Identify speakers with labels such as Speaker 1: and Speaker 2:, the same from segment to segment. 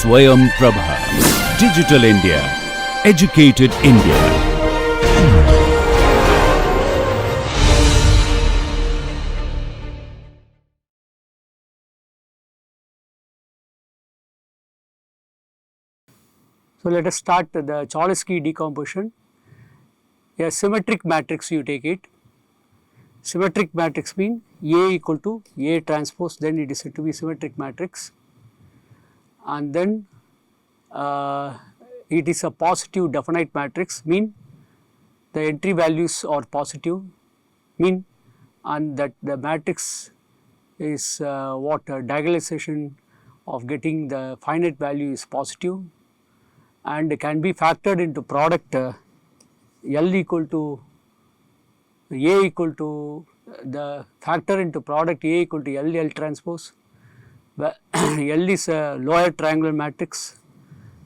Speaker 1: Swayam Prabha. Digital India. Educated India.
Speaker 2: So let us start the Cholesky decomposition. A symmetric matrix, you take it. Symmetric matrix means A equal to A transpose, then it is said to be symmetric matrix, and then it is a positive definite matrix, mean the entry values are positive, mean, and that the matrix is diagonalization of getting the finite value is positive, and can be factored into product L equal to A equal to the factor into product A equal to L transpose, where L is a lower triangular matrix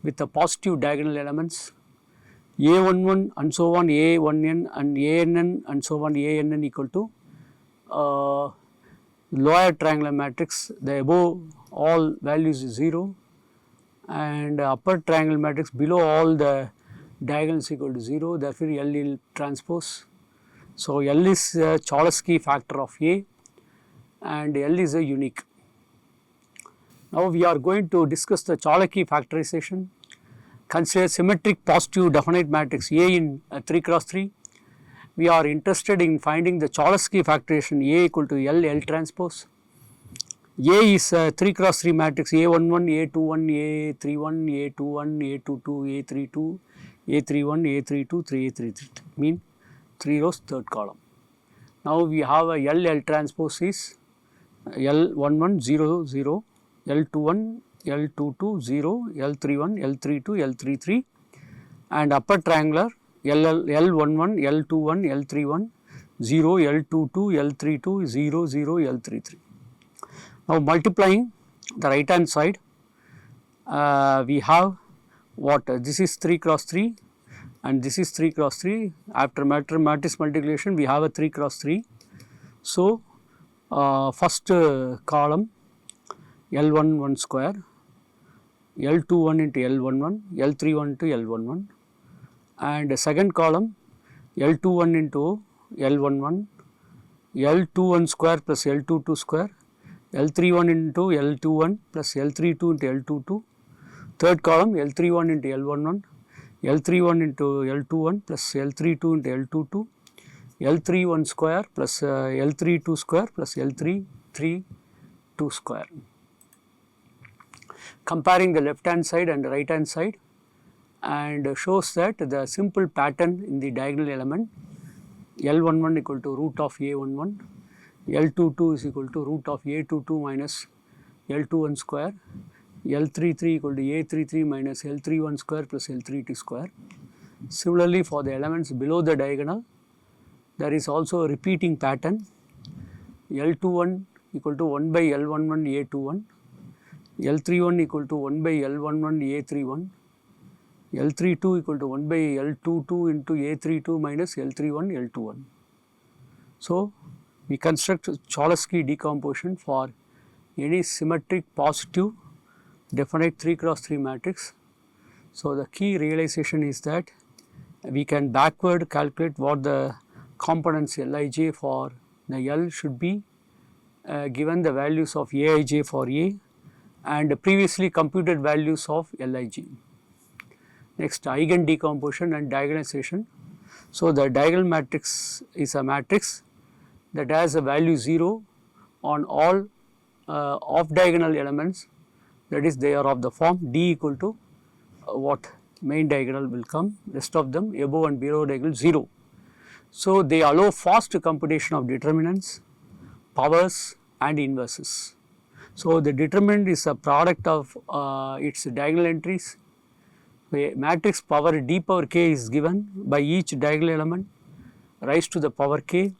Speaker 2: with the positive diagonal elements A11 and so on, A1n and ANN and so on, ANN equal to lower triangular matrix, the above all values is 0, and upper triangle matrix below all the diagonals equal to 0, therefore L transpose. So L is a Cholesky factor of A and L is a unique. Now we are going to discuss the Cholesky factorization. Consider symmetric positive definite matrix A in 3 cross 3. We are interested in finding the Cholesky factorization A equal to L transpose. A is a 3 cross 3 matrix A11, A21, A31, A21, A22, A32, A31, A32, 3, A33, mean 3 rows, third column. Now we have a L transpose is L11 0 0, L21 L22 0, L31 L32 L33, and upper triangular L11 L21 L31 0, L22 L32 0 0 L33. Now multiplying the right hand side, we have what this is 3 cross 3 and this is 3 cross 3. After matrix multiplication we have a 3 cross 3. So first column L11 1 square, L21 into L11, L31 into L11, and second column L21 into L11, L21 square plus L22 square, L31 into L21 plus L32 into L22, third column L31 into L11, L31 into L21 plus L32 into L22, L31 square plus L32 square plus L32 square. Comparing the left hand side and the right hand side, and shows that the simple pattern in the diagonal element L11 equal to root of A11, L22 is equal to root of A22 minus L21 square, L33 equal to A33 minus L31 square plus L32 square. Similarly, for the elements below the diagonal, there is also a repeating pattern L21 equal to 1 by L11 A21, L31 equal to 1 by L11 A31, L32 equal to 1 by L22 into A32 minus L31 L21. So we construct Cholesky decomposition for any symmetric positive definite 3 cross 3 matrix. So the key realization is that we can backward calculate what the components Lij for the L should be, given the values of Aij for A and previously computed values of Lij. Next, eigen decomposition and diagonalization. So the diagonal matrix is a matrix that has a value 0 on all off diagonal elements, that is they are of the form D equal to what main diagonal will come, rest of them above and below diagonal 0. So they allow fast computation of determinants, powers and inverses. So the determinant is a product of its diagonal entries. A matrix power D power k is given by each diagonal element raised to the power k,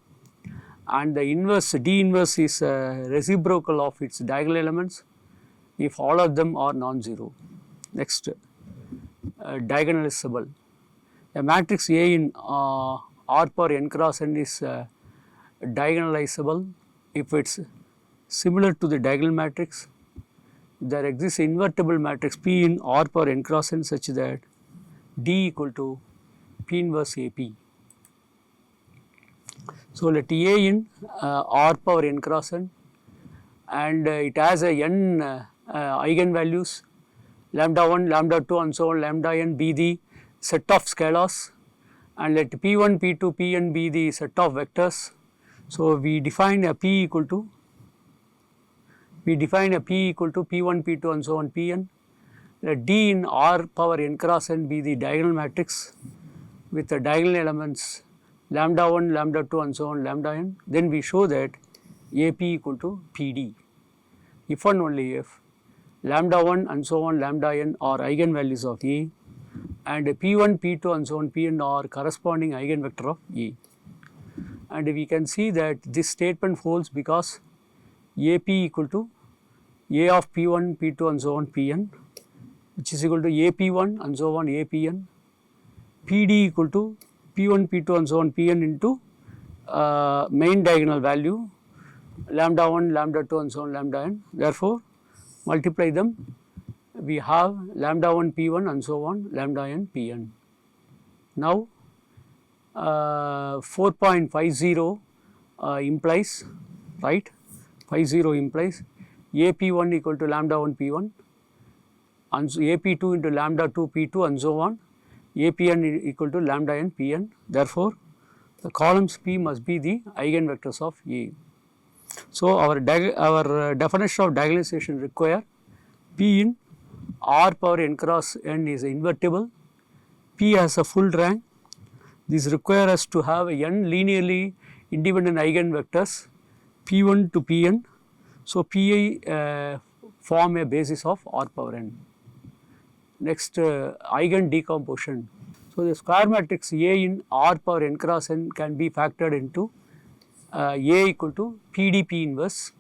Speaker 2: and the inverse D inverse is a reciprocal of its diagonal elements if all of them are non-zero. Next, diagonalizable. A matrix A in R power n cross n is diagonalizable if it is similar to the diagonal matrix, there exists invertible matrix P in R power n cross n such that D equal to P inverse AP. So, let A in R power n cross n, and it has a n eigenvalues lambda 1, lambda 2 and so on, lambda n be the set of scalars, and let P1, P2, Pn be the set of vectors. So, we define a P equal to P1, P2 and so on Pn. Let D in R power n cross n be the diagonal matrix with the diagonal elements lambda 1, lambda 2 and so on lambda n. Then we show that AP equal to PD if and only if lambda 1 and so on lambda n are eigenvalues of A, and P1, P2 and so on Pn are corresponding eigenvector of A. And we can see that this statement holds because AP equal to A of P1, P2 and so on Pn, which is equal to AP1 and so on Apn, PD equal to P1, P2 and so on Pn into main diagonal value lambda 1, lambda 2 and so on lambda n. Therefore, multiply them, we have lambda 1 P1 and so on lambda n Pn. Now, 4.50 implies, right, 50 implies AP1 equal to lambda 1 P1 and so AP2 into lambda 2 P2 and so on, Apn equal to lambda n Pn. Therefore, the columns P must be the eigenvectors of A. So, our definition of diagonalization require P in R power n cross n is invertible, P has a full rank. This requires us to have n linearly independent eigenvectors P1 to Pn. So, Pi form a basis of R power n. Next, eigen decomposition. So, the square matrix A in R power n cross n can be factored into A equal to PDP inverse.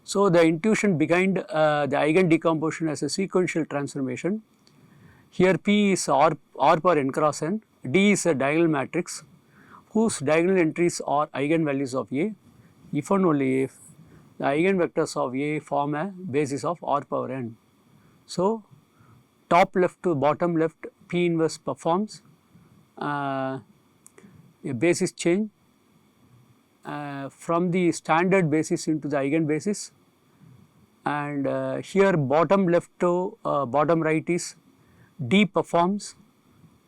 Speaker 2: So, the intuition behind the eigen decomposition as a sequential transformation. Here P is R power n cross n, D is a diagonal matrix whose diagonal entries are eigenvalues of A if and only if the eigenvectors of A form a basis of R power n. So, top left to bottom left P inverse performs a basis change from the standard basis into the eigen basis, and here bottom left to bottom right is D performs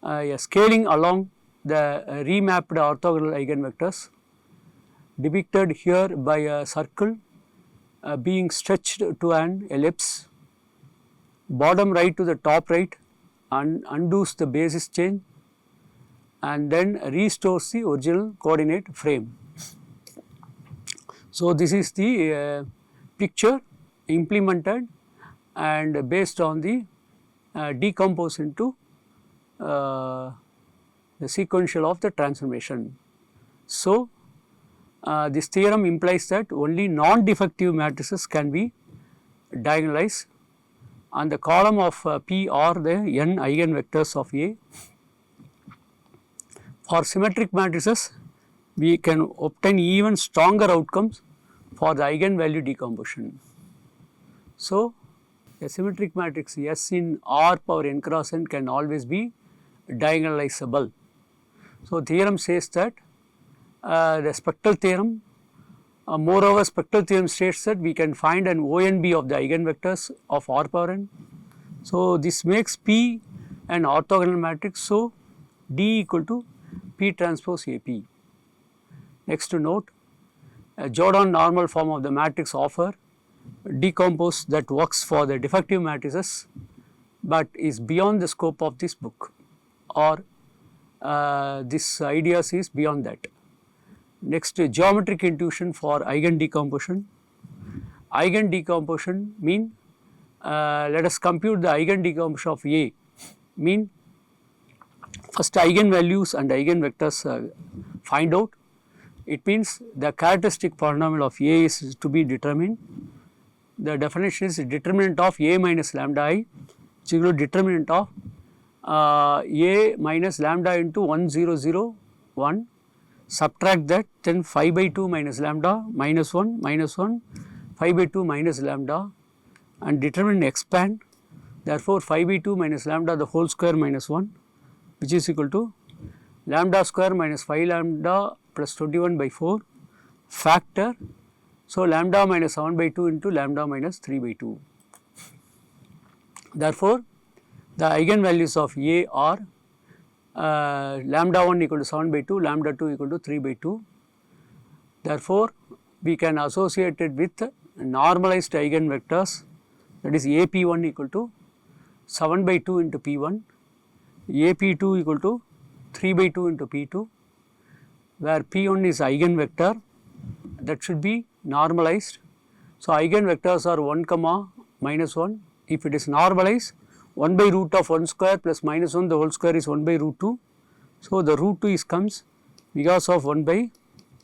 Speaker 2: a scaling along the remapped orthogonal eigenvectors depicted here by a circle being stretched to an ellipse. Bottom right to the top right undoes the basis change and then restores the original coordinate frame. So, this is the picture implemented and based on the decompose into the sequential of the transformation. So, this theorem implies that only non-defective matrices can be diagonalized, and the column of P are the n eigenvectors of A. For symmetric matrices, we can obtain even stronger outcomes for the eigenvalue decomposition. So, a symmetric matrix S in R power n cross n can always be diagonalizable. So, theorem says that the spectral theorem, moreover spectral theorem states that we can find an ONB of the eigenvectors of R power n. So, this makes P an orthogonal matrix. So, D equal to P transpose AP. Next to note, a Jordan normal form of the matrix offer decompose that works for the defective matrices, but is beyond the scope of this book, or this ideas is beyond that. Next, geometric intuition for eigen decomposition. Eigen decomposition mean let us compute the eigen decomposition of A, mean first eigenvalues and eigenvectors find out. It means the characteristic polynomial of A is to be determined. The definition is determinant of A minus lambda I, which is equal to determinant of A minus lambda into 1 0 0 1, subtract that, then 5 by 2 minus lambda minus 1 5 by 2 minus lambda and determinant expand. Therefore, 5 by 2 minus lambda the whole square minus 1, which is equal to lambda square minus 5 lambda plus 21 by 4 factor. So, lambda minus 7 by 2 into lambda minus 3 by 2. Therefore, the eigenvalues of A are lambda 1 equal to 7 by 2, lambda 2 equal to 3 by 2. Therefore, we can associate it with normalized eigenvectors, that is AP1 equal to 7 by 2 into P1, AP2 equal to 3 by 2 into P2, where P1 is eigenvector that should be normalized. So, eigenvectors are 1 comma minus 1. If it is normalized, 1 by root of 1 square plus minus 1 the whole square is 1 by root 2. So, the root 2 is comes because of 1 by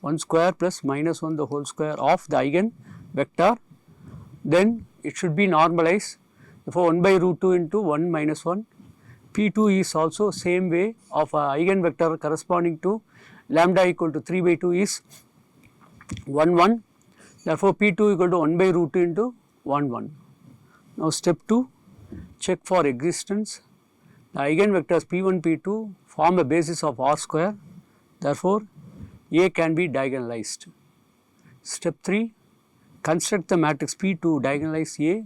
Speaker 2: 1 square plus minus 1 the whole square of the eigenvector. Then it should be normalized. Therefore, 1 by root 2 into 1 minus 1. P2 is also same way of eigenvector corresponding to lambda equal to 3 by 2 is 1 1. Therefore, P2 equal to 1 by root 2 into 1 1. Now, step 2, check for existence. The eigenvectors P1 P2 form a basis of R square. Therefore, A can be diagonalized. Step 3, construct the matrix P to diagonalize A.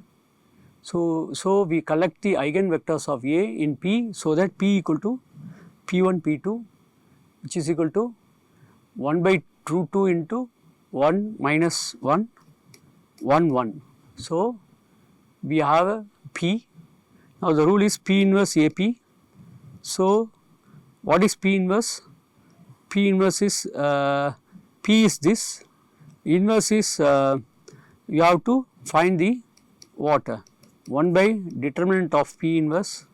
Speaker 2: So we collect the eigenvectors of A in P, so that P equal to P1 P2, which is equal to 1 by root 2 into 1 minus 1 1 1. So, we have a P. Now, the rule is P inverse AP. So, what is P inverse? P inverse is P is this, inverse is you have to find the what 1 by determinant of P inverse,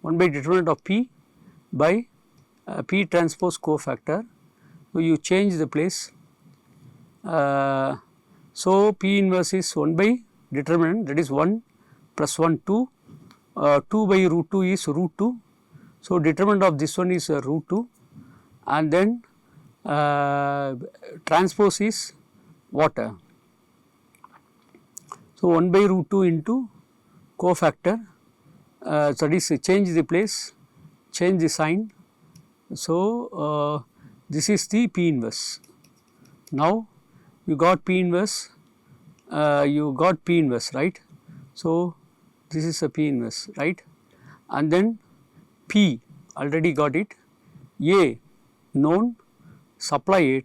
Speaker 2: 1 by determinant of P by P transpose cofactor. So, you change the place. So, P inverse is 1 by determinant, that is 1 plus 1 2, 2 by root 2 is root 2. So, determinant of this one is root 2, and then transpose is what? So, 1 by root 2 into cofactor, that is change the place, change the sign. So, this is the P inverse. Now, you got P inverse, right. So, this is a P inverse, right, and then P already got it, A known, supply it,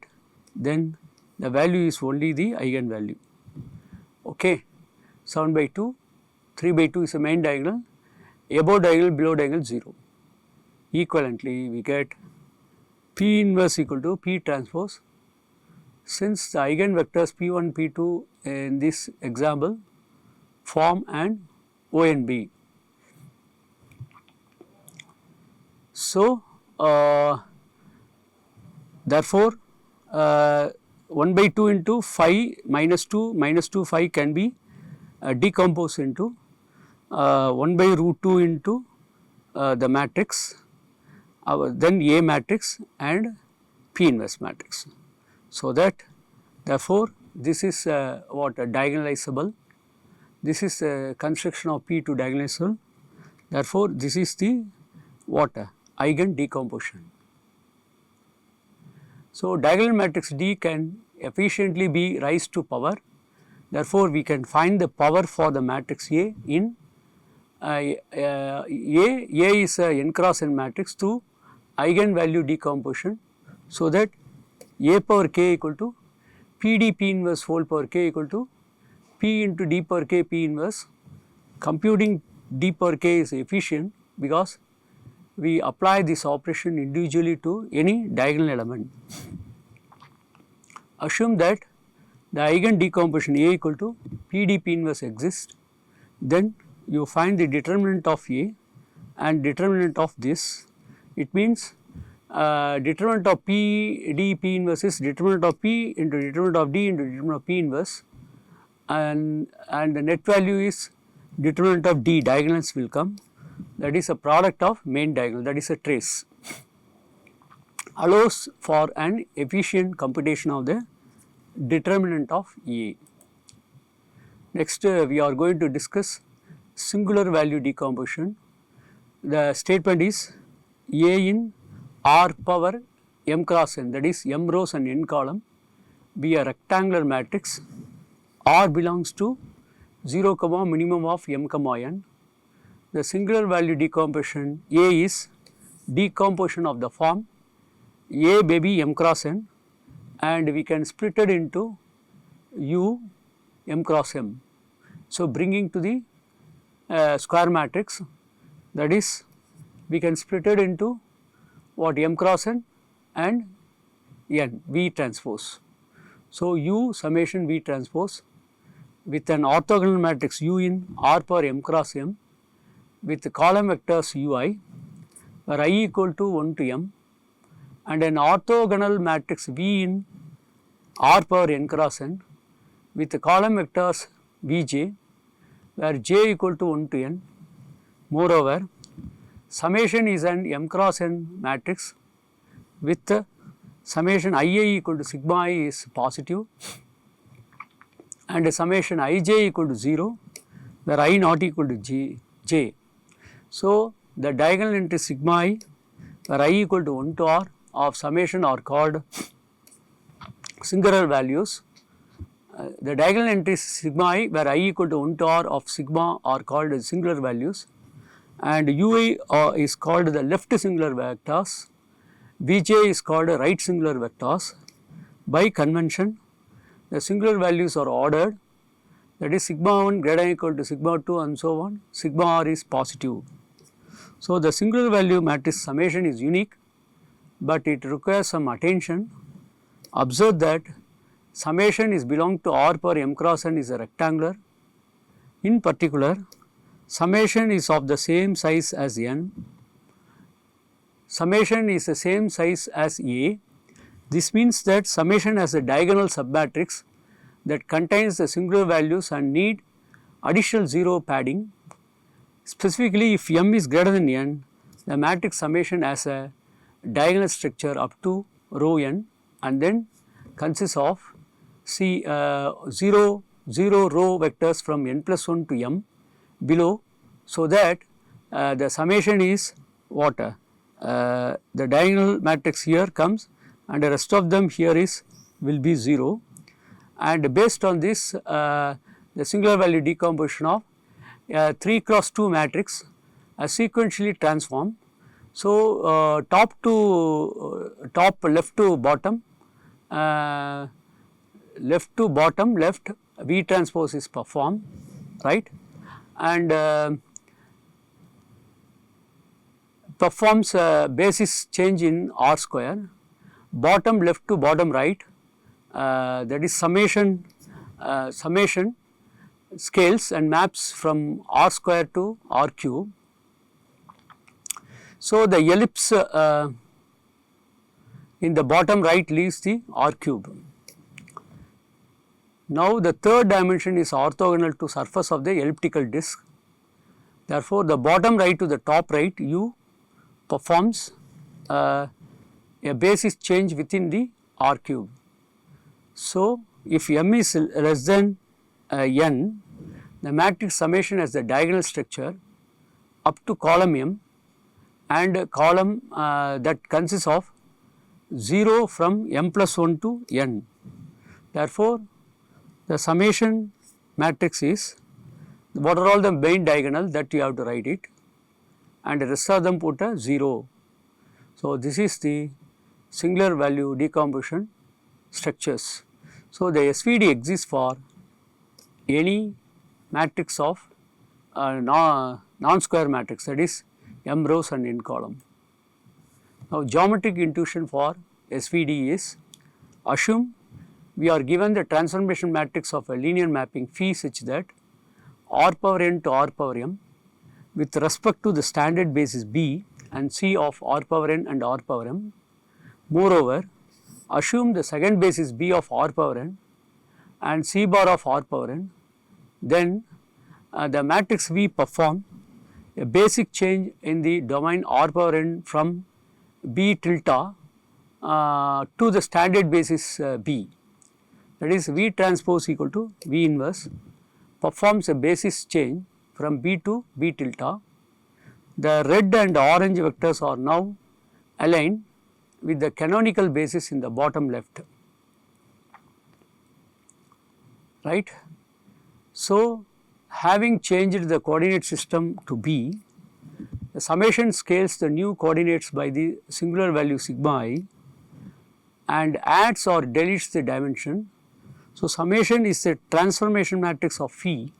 Speaker 2: then the value is only the eigenvalue. Okay. 7 by 2, 3 by 2 is a main diagonal, above diagonal, below diagonal 0. Equivalently, we get P inverse equal to P transpose. Since the eigenvectors P1, P2 in this example form an ONB. So, therefore, 1 by 2 into 5 minus 2 5 can be decomposed into 1 by root 2 into the matrix, then A matrix and P inverse matrix. So, that therefore, this is what diagonalizable, this is a construction of P to diagonalizable. Therefore, this is the what eigen decomposition. So, diagonal matrix D can efficiently be raised to power. Therefore, we can find the power for the matrix A in A is a n cross n matrix through eigenvalue decomposition. So, that A power k equal to P d P inverse whole power k equal to P into d power k P inverse. Computing d power k is efficient because we apply this operation individually to any diagonal element. Assume that the eigen decomposition A equal to P d P inverse exists, then you find the determinant of A and determinant of this. It means determinant of P d P inverse is determinant of P into determinant of D into determinant of P inverse, and the net value is determinant of D, diagonals will come, that is a product of main diagonal, that is a trace, allows for an efficient computation of the determinant of A. Next we are going to discuss singular value decomposition. The statement is A in R power m cross n, that is m rows and n column, be a rectangular matrix. R belongs to 0 comma minimum of m comma n. The singular value decomposition A is decomposition of the form A may be m cross n, and we can split it into U m cross m. So, bringing to the square matrix, that is we can split it into what, m cross n and n, V transpose. So, U summation V transpose with an orthogonal matrix U in R power m cross m with the column vectors Ui, where I equal to 1 to m, and an orthogonal matrix V in R power n cross n with the column vectors Vj, where j equal to 1 to n. Moreover, summation is an m cross n matrix with the summation Ia equal to sigma I is positive and a summation Ij equal to 0, where I not equal to j. So, the diagonal entry sigma I, where I equal to 1 to r of summation are called singular values. The diagonal entries sigma I, where I equal to 1 to r of sigma are called as singular values, and Ui is called the left singular vectors, Vj is called right singular vectors. By convention, the singular values are ordered, that is sigma 1 greater than or equal to sigma 2 and so on, sigma r is positive. So, the singular value matrix summation is unique, but it requires some attention. Observe that summation is belong to R power m cross n is a rectangular. In particular, summation is of the same size as n, summation is the same size as A. This means that summation has a diagonal submatrix that contains the singular values and need additional 0 padding. Specifically, if m is greater than n, the matrix summation has a diagonal structure up to row n and then consists of 0 row vectors from n plus 1 to m below, so that the summation is what, the diagonal matrix here comes and the rest of them here is will be 0, and based on this the singular value decomposition of 3 cross 2 matrix sequentially transform. So, top left to bottom left V transpose is performed, right, and performs basis change in R square, bottom left to bottom right, that is summation scales and maps from R square to R cube. So, the ellipse in the bottom right leaves the R cube. Now, the third dimension is orthogonal to surface of the elliptical disc. Therefore, the bottom right to the top right U performs a basis change within the R cube. So, if m is less than n, the matrix summation has the diagonal structure up to column m and a column that consists of 0 from m plus 1 to n. Therefore, the summation matrix is what are all the main diagonal that you have to write it, and the rest of them put a 0. So, this is the singular value decomposition structures. So, the SVD exists for any matrix of non-square matrix, that is m rows and n column. Now, geometric intuition for SVD is, assume we are given the transformation matrix of a linear mapping phi such that R power n to R power m with respect to the standard basis B and C of R power n and R power m. Moreover, assume the second basis B of R power n and C bar of R power n, then the matrix V perform a basic change in the domain R power n from B tilde to the standard basis B, that is V transpose equal to V inverse performs a basis change from B to B tilde. The red and orange vectors are now aligned with the canonical basis in the bottom left, right. So, having changed the coordinate system to B, the summation scales the new coordinates by the singular value sigma I and adds or deletes the dimension. So, summation is a transformation matrix of phi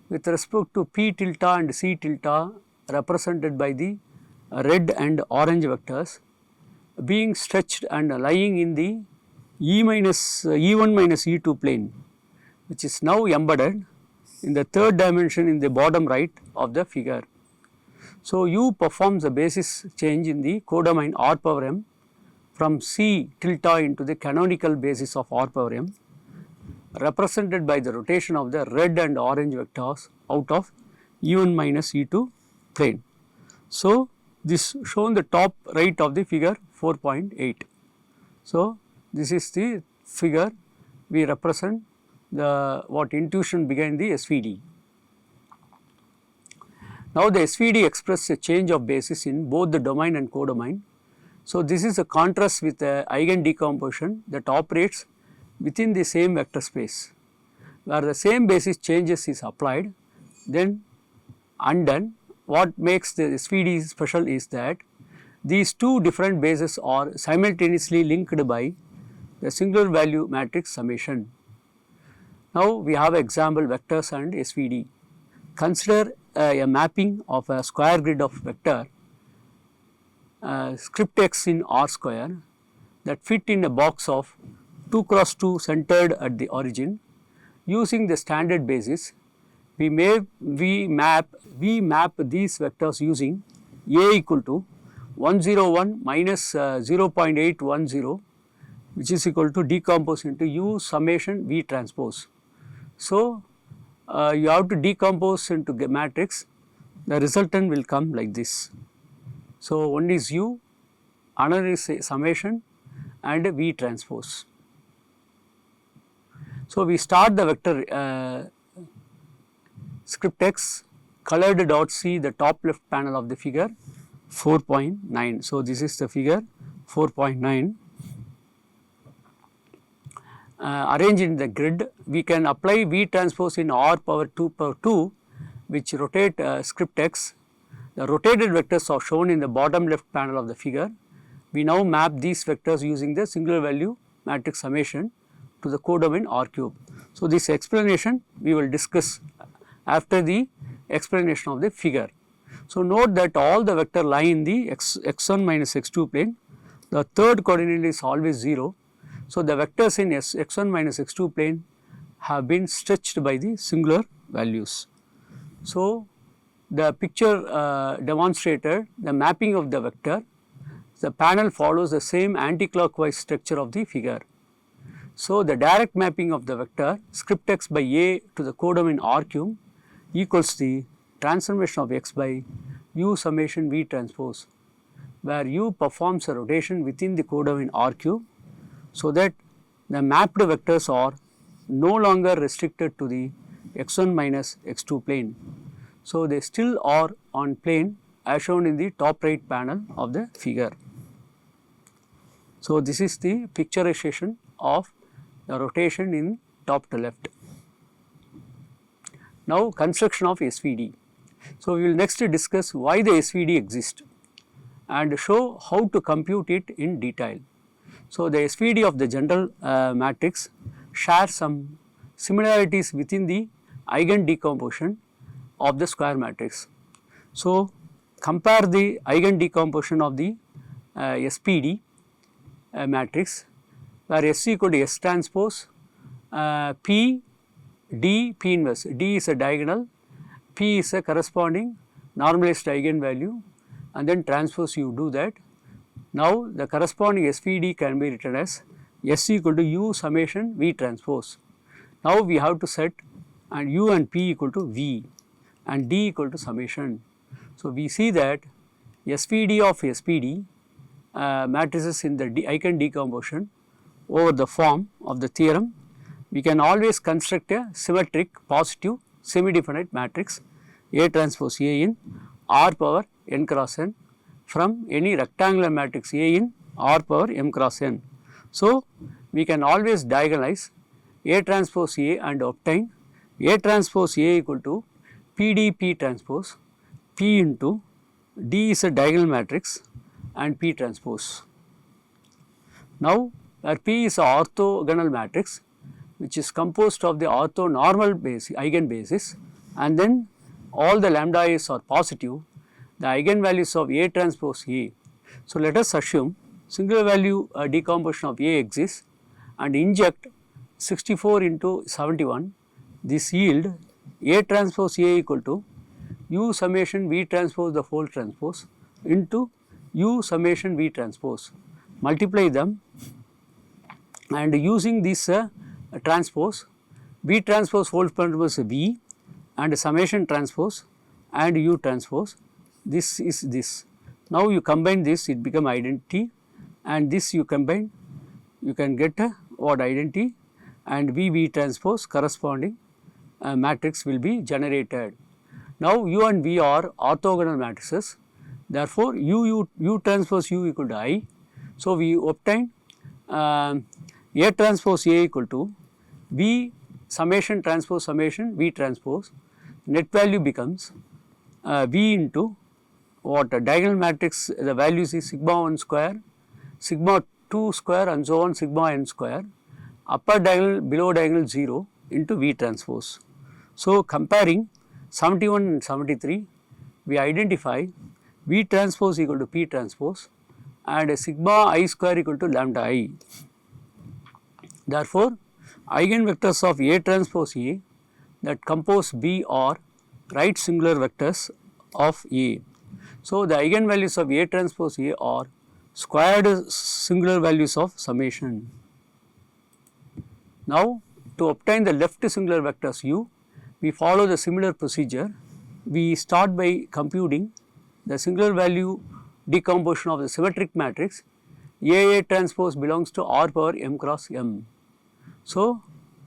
Speaker 2: with respect to P tilde and C tilde represented by the red and orange vectors being stretched and lying in the E1 minus E2 plane, which is now embedded in the third dimension in the bottom right of the figure. So, U performs a basis change in the codomain R power m from C tilde into the canonical basis of R power m, represented by the rotation of the red and orange vectors out of E1 minus E2 plane. So, this shown the top right of the figure 4.8. So, this is the figure we represent the what intuition behind the SVD. Now, the SVD expresses a change of basis in both the domain and codomain. So, this is a contrast with the eigen decomposition that operates within the same vector space, where the same basis changes is applied, then undone. What makes the SVD special is that these two different bases are simultaneously linked by the singular value matrix summation. Now, we have example vectors and SVD. Consider a mapping of a square grid of vector script x in R square that fit in a box of 2 cross 2 centered at the origin. Using the standard basis, we map these vectors using A equal to 101 minus 0.810, which is equal to decompose into U summation V transpose. So, you have to decompose into the matrix, the resultant will come like this. So, one is U, another is summation and V transpose. So, we start the vector script x colored dot C, the top left panel of the figure 4.9. So, this is the figure 4.9. Arranged in the grid, we can apply V transpose in R power 2 which rotate script x. The rotated vectors are shown in the bottom left panel of the figure. We now map these vectors using the singular value matrix summation to the codomain R cube. So, this explanation we will discuss after the explanation of the figure. So, note that all the vector lie in the x1 minus x2 plane. The third coordinate is always 0. So, the vectors in x1 minus x2 plane have been stretched by the singular values. So, the picture demonstrated the mapping of the vector. The panel follows the same anti-clockwise structure of the figure. So, the direct mapping of the vector script x by A to the codomain R cube equals the transformation of x by U summation V transpose, where U performs a rotation within the codomain R cube, so that the mapped vectors are no longer restricted to the x1 minus x2 plane. So, they still are on plane as shown in the top right panel of the figure. So, this is the picturization of the rotation in top to left. Now, construction of SVD. So, we will next discuss why the SVD exists and show how to compute it in detail. So, the SVD of the general matrix shares some similarities within the eigen decomposition of the square matrix. So, compare the eigen decomposition of the SPD matrix, where S equal to S transpose P D P inverse. D is a diagonal, P is a corresponding normalized eigenvalue, and then transpose you do that. Now, the corresponding SVD can be written as S equal to U summation V transpose. Now, we have to set and U and P equal to V and D equal to summation. So, we see that SVD of SPD matrices in the eigen decomposition over the form of the theorem, we can always construct a symmetric positive semi-definite matrix A transpose A in R power n cross n from any rectangular matrix A in R power m cross n. So, we can always diagonalize A transpose A and obtain A transpose A equal to PDP transpose P into D is a diagonal matrix and P transpose. Now, where P is a orthogonal matrix which is composed of the orthonormal eigenbasis and then all the lambda i's are positive, the eigenvalues of A transpose A. So, let us assume singular value decomposition of A exists and inject 64 into 71, this yield A transpose A equal to U summation V transpose the whole transpose into U summation V transpose. Multiply them and using this transpose, V transpose whole transpose V and summation transpose and U transpose, this is this. Now, you combine this, it become identity and this you combine, you can get what identity and V transpose corresponding matrix will be generated. Now, U and V are orthogonal matrices, therefore, U transpose U equal to I. So, we obtain A transpose A equal to V summation transpose summation V transpose, net value becomes V into what diagonal matrix, the values is sigma 1 square, sigma 2 square and so on sigma n square, upper diagonal below diagonal 0 into V transpose. So, comparing 71 and 73, we identify V transpose equal to P transpose and sigma I square equal to lambda I. Therefore, eigenvectors of A transpose A that compose B are right singular vectors of A. So, the eigenvalues of A transpose A are squared singular values of summation. Now, to obtain the left singular vectors U, we follow the similar procedure. We start by computing the singular value decomposition of the symmetric matrix A transpose belongs to R power m cross m. So,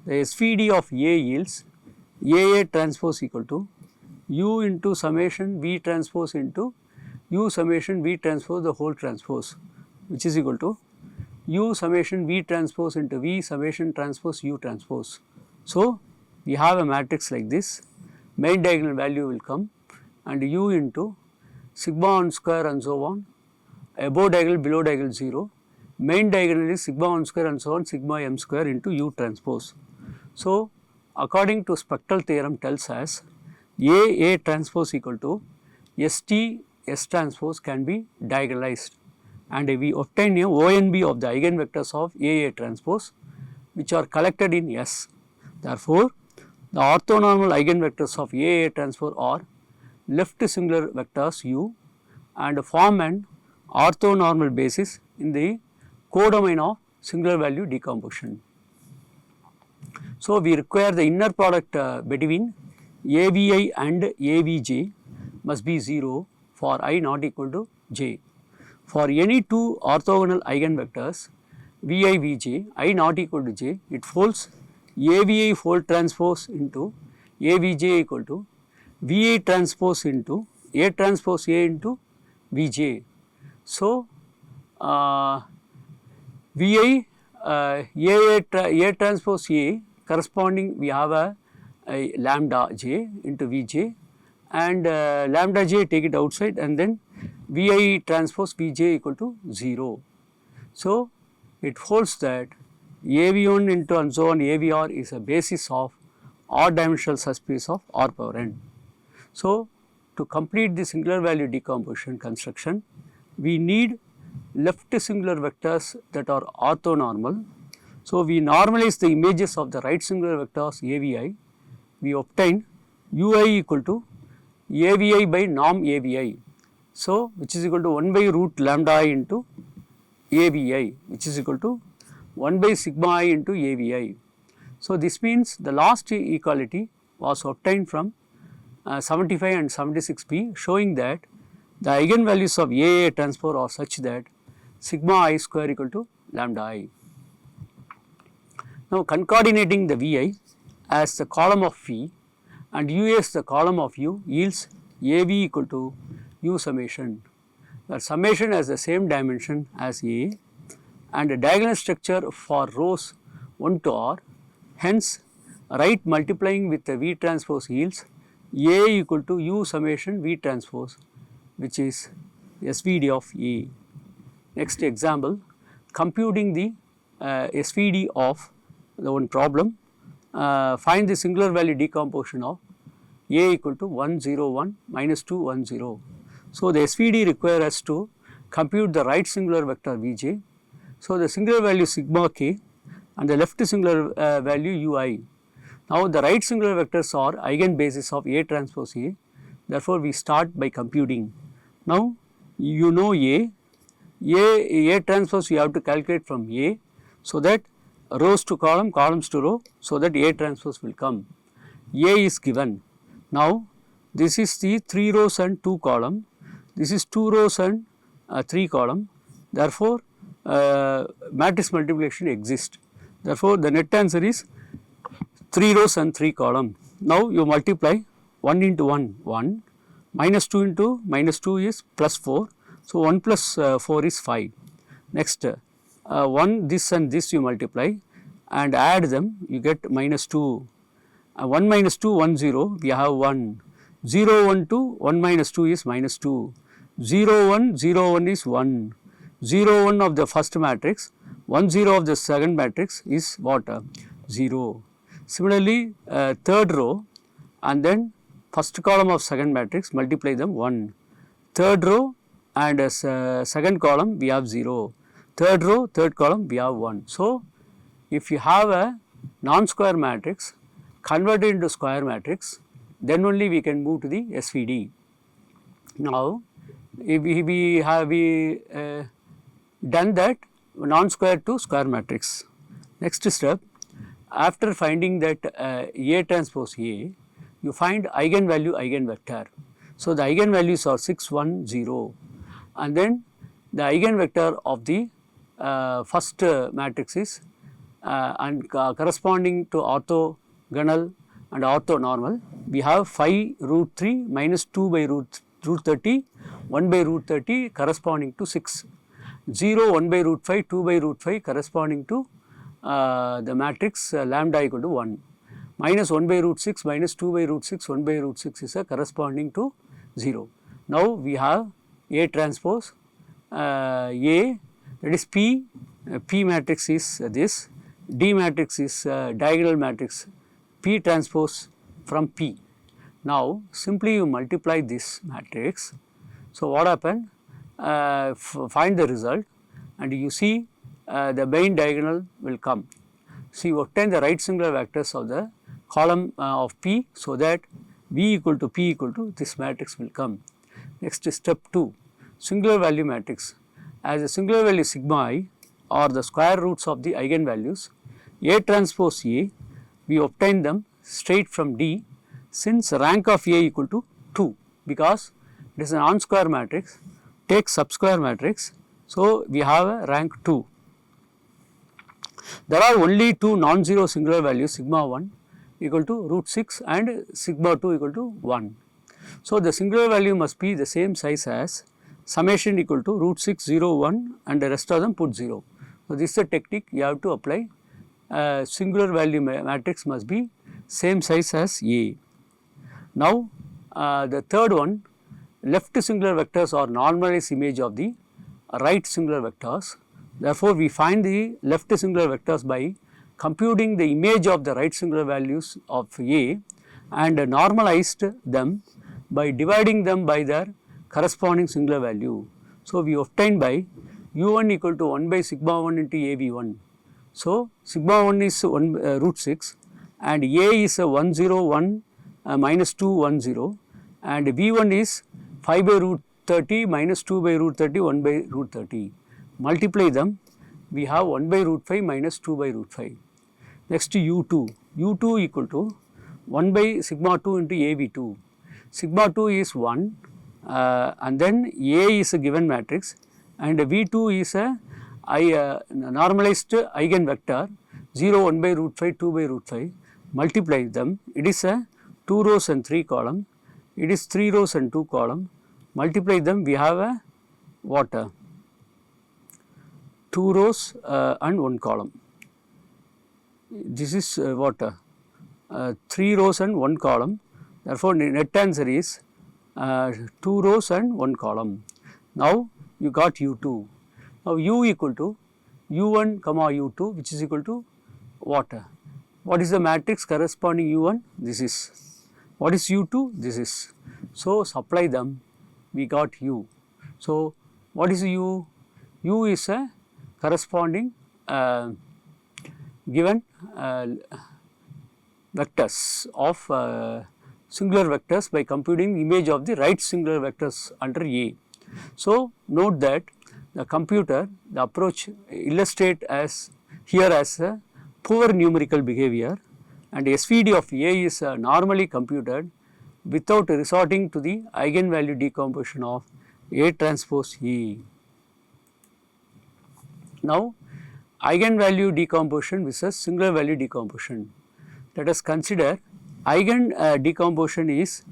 Speaker 2: the SVD of A yields A transpose equal to U into summation V transpose into U summation V transpose the whole transpose, which is equal to U summation V transpose into V summation transpose U transpose. So, we have a matrix like this, main diagonal value will come and U into sigma 1 square and so on, above diagonal below diagonal 0, main diagonal is sigma 1 square and so on sigma m square into U transpose. So, according to spectral theorem tells us A transpose equal to ST S transpose can be diagonalized and we obtain a ONB of the eigenvectors of A transpose which are collected in S. Therefore, the orthonormal eigenvectors of A transpose are left singular vectors U and form an orthonormal basis in the codomain of singular value decomposition. So, we require the inner product between AVI and AVJ must be 0 for I not equal to j. For any two orthogonal eigenvectors Vi Vj I not equal to j, it folds AVI fold transpose into AVJ equal to Vi transpose into A transpose A into Vj. So, Vi A transpose A corresponding we have a lambda j into Vj and lambda j take it outside and then Vi transpose Vj equal to 0. So, it holds that AV1 into and so on AVR is a basis of odd dimensional subspace of R power n. So, to complete the singular value decomposition construction, we need left singular vectors that are orthonormal. So, we normalize the images of the right singular vectors AVI, we obtain Ui equal to AVI by norm AVI. So, which is equal to 1 by root lambda I into AVI, which is equal to 1 by sigma I into AVI. So, this means the last equality was obtained from 75 and 76b, showing that the eigenvalues of A transpose are such that sigma I square equal to lambda I. Now, concordinating the Vi as the column of phi and US the column of U yields AV equal to U summation, where summation has the same dimension as A and a diagonal structure for rows 1 to R. Hence, right multiplying with the V transpose yields A equal to U summation V transpose, which is SVD of A. Next example, computing the SVD of the one problem, find the singular value decomposition of A equal to 1 0 1 minus 2 1 0. So, the SVD requires us to compute the right singular vector Vj. So, the singular value sigma k and the left singular value ui. Now, the right singular vectors are eigenbases of A transpose A. Therefore, we start by computing. Now, you know A transpose you have to calculate from A, so that rows to column, columns to row, so that A transpose will come. A is given. Now, this is the 3 rows and 2 column, this is 2 rows and 3 column. Therefore, matrix multiplication exists. Therefore, the net answer is 3 rows and 3 column. Now, you multiply 1 into 1 1, minus 2 into minus 2 is plus 4. So, 1 plus 4 is 5. Next, 1 this and this you multiply and add them, you get minus 2. 1 minus 2 1 0, we have 1. 0 1 2, 1 minus 2 is minus 2. 0 1 0 1 is 1. 0 1 of the first matrix, 1 0 of the second matrix is what? 0. Similarly, third row and then first column of second matrix, multiply them 1. Third row and second column we have 0. Third row, third column we have 1. So, if you have a non-square matrix converted into square matrix, then only we can move to the SVD. Now, if we have done that non-square to square matrix. Next step, after finding that A transpose A, you find eigenvalue eigenvector. So, the eigenvalues are 6 1 0 and then the eigenvector of the first matrix is and corresponding to orthogonal and orthonormal, we have 5 root 3 minus 2 by root 30, 1 by root 30 corresponding to 6, 0 1 by root 5, 2 by root 5 corresponding to the matrix lambda equal to 1, minus 1 by root 6 minus 2 by root 6, 1 by root 6 is corresponding to 0. Now, we have A transpose A, that is P matrix is this, D matrix is diagonal matrix P transpose from P. Now, simply you multiply this matrix. So, what happened? Find the result and you see the main diagonal will come. So, you obtain the right singular vectors of the column of P, so that V equal to P equal to this matrix will come. Next, step 2, singular value matrix. As a singular value sigma I or the square roots of the eigenvalues A transpose A, we obtain them straight from D, since rank of A equal to 2, because it is a non-square matrix, take subsquare matrix. So, we have a rank 2. There are only 2 non-zero singular values, sigma 1 equal to root 6 and sigma 2 equal to 1. So, the singular value must be the same size as summation equal to root 6 0 1 and the rest of them put 0. So, this is the technique you have to apply. Singular value matrix must be same size as A. Now, the third one, left singular vectors are normalized image of the right singular vectors. Therefore, we find the left singular vectors by computing the image of the right singular values of A and normalized them by dividing them by their corresponding singular value. So, we obtain by u1 equal to 1 by sigma 1 into AV1. So, sigma 1 is root 6 and A is 1 0 1 minus 2 1 0 and V1 is 5 by root 30 minus 2 by root 30 1 by root 30. Multiply them, we have 1 by root 5 minus 2 by root 5. Next U2 equal to 1 by sigma 2 into AV2. Sigma 2 is 1 and then A is a given matrix and V2 is a normalized eigenvector 0 1 by root 5 2 by root 5, multiply them, it is a 2 rows and 3 column, it is 3 rows and 2 column, multiply them, we have a what? 2 rows and 1 column. This is what? 3 rows and 1 column, therefore net answer is 2 rows and 1 column. Now you got U2. Now U equal to U1 comma U2, which is equal to what? What is the matrix corresponding U1? This is. What is U2? This is. So supply them, we got U. So what is U? U is a corresponding given vectors of singular vectors by computing the image of the right singular vectors under A. So note that the computer, the approach illustrate as here as a poor numerical behavior, and SVD of A is normally computed without resorting to the eigenvalue decomposition of A transpose E. Now eigenvalue decomposition versus singular value decomposition. Let us consider eigen decomposition is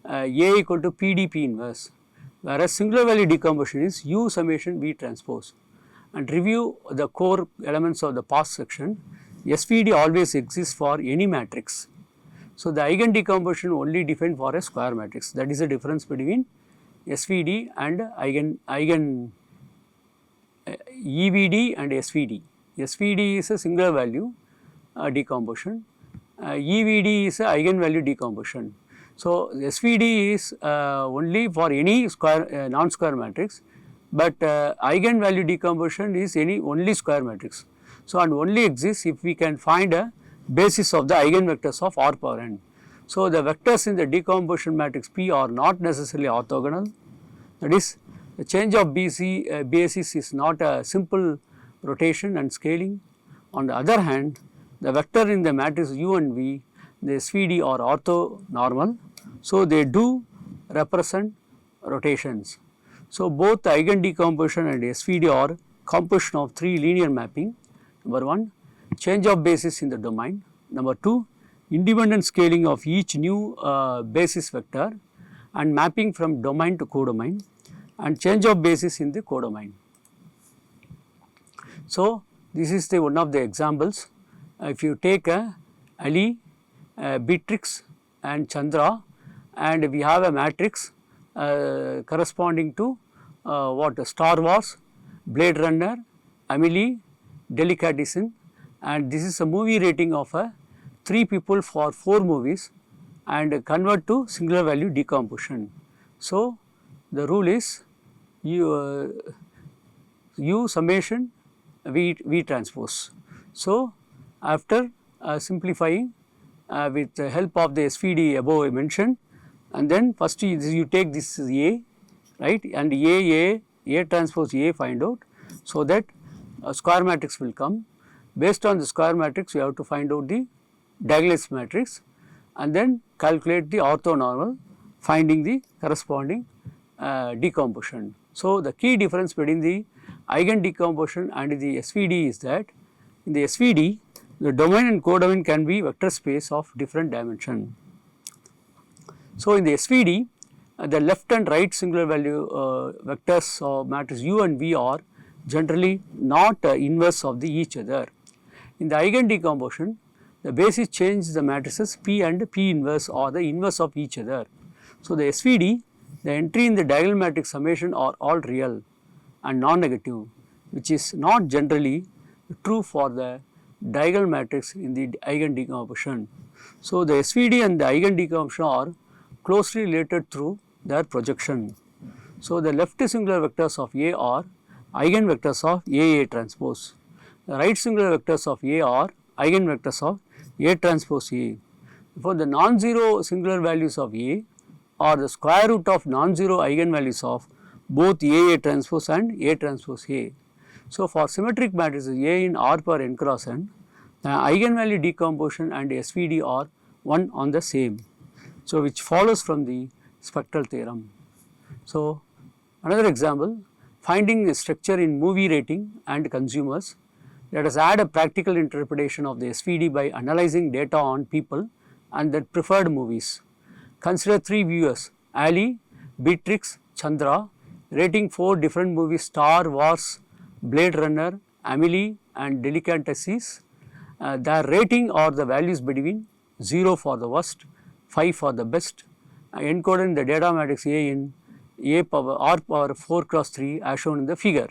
Speaker 2: A equal to PDP inverse, whereas singular value decomposition is U summation V transpose. And review the core elements of the past section. SVD always exists for any matrix. So the eigen decomposition only defined for a square matrix. That is the difference between SVD and eigen EVD and SVD. SVD is a singular value decomposition. EVD is a eigenvalue decomposition. So SVD is only for any square non-square matrix, but eigenvalue decomposition is any only square matrix. So and only exists if we can find a basis of the eigenvectors of R power n. So the vectors in the decomposition matrix P are not necessarily orthogonal. That is, the change of basis is not a simple rotation and scaling. On the other hand, the vector in the matrix U and V, the SVD are orthonormal, so they do represent rotations. So both eigen decomposition and SVD are composition of 3 linear mapping. Number 1, change of basis in the domain. Number 2, independent scaling of each new basis vector and mapping from domain to codomain, and change of basis in the codomain. So this is the one of the examples. If you take Ali, Beatrix and Chandra, and we have a matrix corresponding to what? Star Wars, Blade Runner, Amelie, Delicatessen, and this is a movie rating of 3 people for 4 movies, and convert to singular value decomposition. So the rule is U summation V transpose. So after simplifying with the help of the SVD above mentioned, and then first you take this A, right, and A transpose A find out, so that a square matrix will come. Based on the square matrix, you have to find out the diagonalized matrix and then calculate the orthonormal, finding the corresponding decomposition. So the key difference between the eigen decomposition and the SVD is that in the SVD, the domain and codomain can be vector space of different dimension. So in the SVD, the left and right singular value vectors of matrix U and V are generally not inverse of the each other. In the eigen decomposition, the basis change the matrices P and P inverse are the inverse of each other. So the SVD, the entry in the diagonal matrix summation are all real and non-negative, which is not generally true for the diagonal matrix in the eigen decomposition. So the SVD and the eigen decomposition are closely related through their projection. So the left singular vectors of A are eigenvectors of A transpose. The right singular vectors of A are eigenvectors of A transpose A. For the non-zero singular values of A are the square root of non-zero eigenvalues of both A transpose and A transpose A. So for symmetric matrices A in R power n cross n, the eigenvalue decomposition and SVD are one on the same. So which follows from the spectral theorem. So another example, finding a structure in movie rating and consumers. Let us add a practical interpretation of the SVD by analyzing data on people and their preferred movies. Consider 3 viewers, Ali, Beatrix, Chandra, rating 4 different movies: Star Wars, Blade Runner, Amelie and Delicatessen. Their rating or the values between 0 for the worst, 5 for the best, encoded in the data matrix A in A power R power 4 cross 3 as shown in the figure.